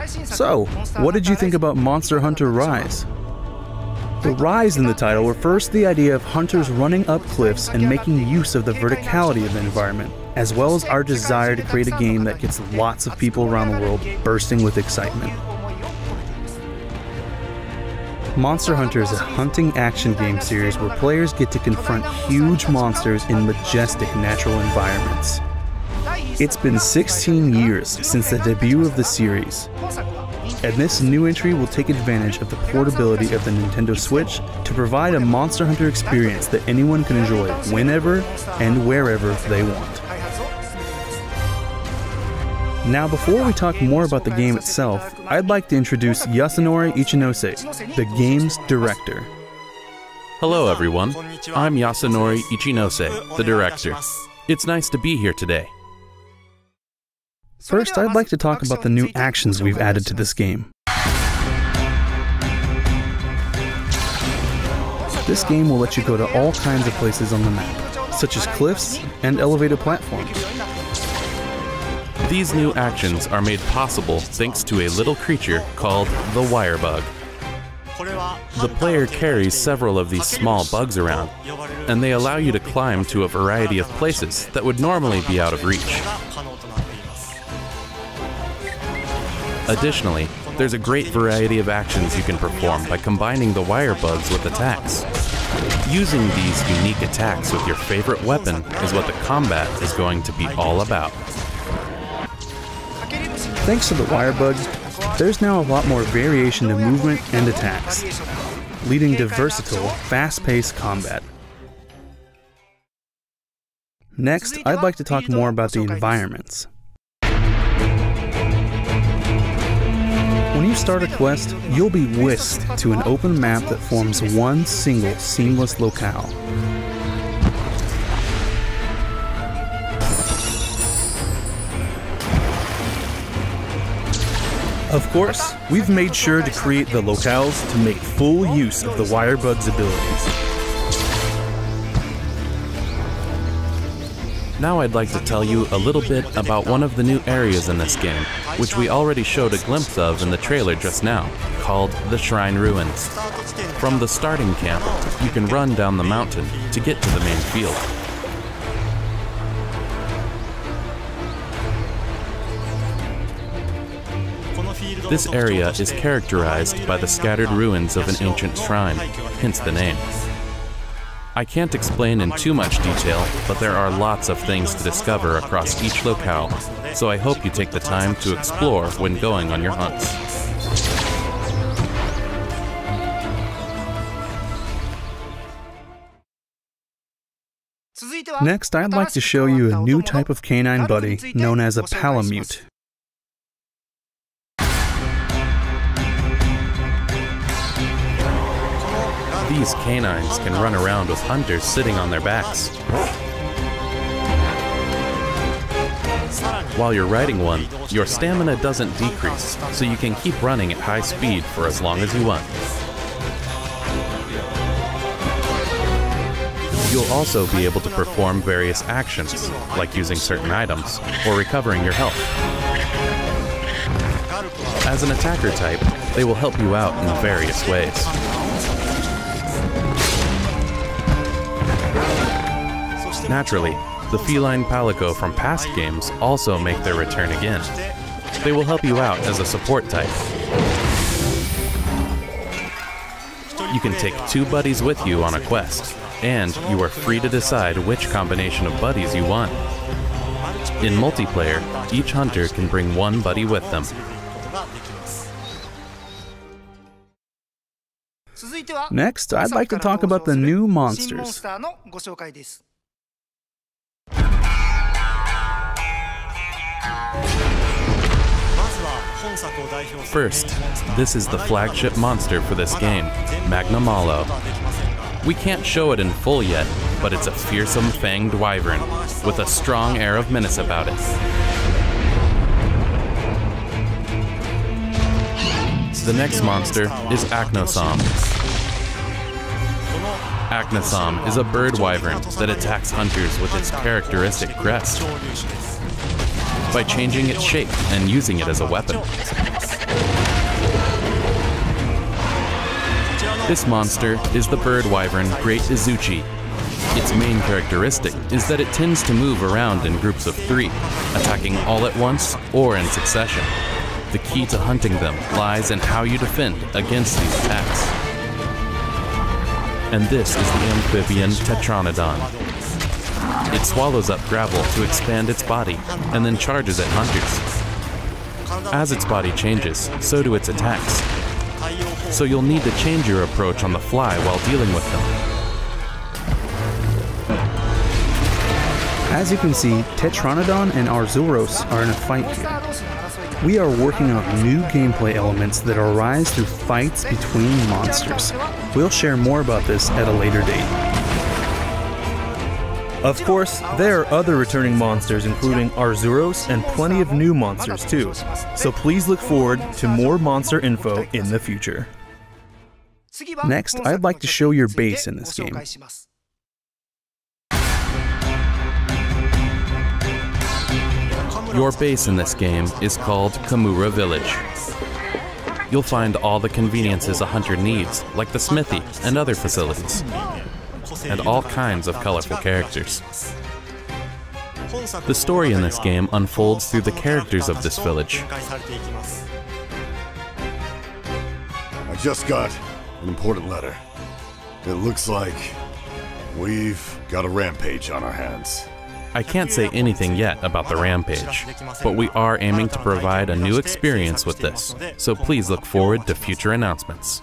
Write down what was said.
So, what did you think about Monster Hunter Rise? The rise in the title refers to the idea of hunters running up cliffs and making use of the verticality of the environment, as well as our desire to create a game that gets lots of people around the world bursting with excitement. Monster Hunter is a hunting action game series where players get to confront huge monsters in majestic natural environments. It's been 16 years since the debut of the series, and this new entry will take advantage of the portability of the Nintendo Switch to provide a Monster Hunter experience that anyone can enjoy whenever and wherever they want. Now, before we talk more about the game itself, I'd like to introduce Yasunori Ichinose, the game's director. Hello everyone, I'm Yasunori Ichinose, the director. It's nice to be here today. First, I'd like to talk about the new actions we've added to this game. This game will let you go to all kinds of places on the map, such as cliffs and elevated platforms. These new actions are made possible thanks to a little creature called the wire bug. The player carries several of these small bugs around, and they allow you to climb to a variety of places that would normally be out of reach. Additionally, there's a great variety of actions you can perform by combining the wire bugs with attacks. Using these unique attacks with your favorite weapon is what the combat is going to be all about. Thanks to the wire bugs, there's now a lot more variation to movement and attacks, leading to versatile, fast-paced combat. Next, I'd like to talk more about the environments. When you start a quest, you'll be whisked to an open map that forms one single, seamless locale. Of course, we've made sure to create the locales to make full use of the wire bug's abilities. Now I'd like to tell you a little bit about one of the new areas in this game, which we already showed a glimpse of in the trailer just now, called the Shrine Ruins. From the starting camp, you can run down the mountain to get to the main field. This area is characterized by the scattered ruins of an ancient shrine, hence the name. I can't explain in too much detail, but there are lots of things to discover across each locale, so I hope you take the time to explore when going on your hunts. Next, I'd like to show you a new type of canine buddy known as a palamute. These canines can run around with hunters sitting on their backs. While you're riding one, your stamina doesn't decrease, so you can keep running at high speed for as long as you want. You'll also be able to perform various actions, like using certain items or recovering your health. As an attacker type, they will help you out in various ways. Naturally, the feline palico from past games also make their return again. They will help you out as a support type. You can take 2 buddies with you on a quest, and you are free to decide which combination of buddies you want. In multiplayer, each hunter can bring 1 buddy with them. Next, I'd like to talk about the new monsters. First, this is the flagship monster for this game, Magna Malo. We can't show it in full yet, but it's a fearsome fanged wyvern with a strong air of menace about it. The next monster is Aknosom. Aknosom is a bird wyvern that attacks hunters with its characteristic crest by changing its shape and using it as a weapon. This monster is the bird wyvern Great Izuchi. Its main characteristic is that it tends to move around in groups of 3, attacking all at once or in succession. The key to hunting them lies in how you defend against these attacks. And this is the amphibian Tetranodon. It swallows up gravel to expand its body and then charges at hunters. As its body changes, so do its attacks. So you'll need to change your approach on the fly while dealing with them. As you can see, Tetranodon and Arzuros are in a fight here. We are working on new gameplay elements that arise through fights between monsters. We'll share more about this at a later date. Of course, there are other returning monsters including Arzuros and plenty of new monsters too, so please look forward to more monster info in the future. Next, I'd like to show your base in this game. Your base in this game is called Kamura Village. You'll find all the conveniences a hunter needs, like the smithy and other facilities, and all kinds of colorful characters. The story in this game unfolds through the characters of this village. I just got an important letter. It looks like we've got a rampage on our hands. I can't say anything yet about the rampage, but we are aiming to provide a new experience with this, so please look forward to future announcements.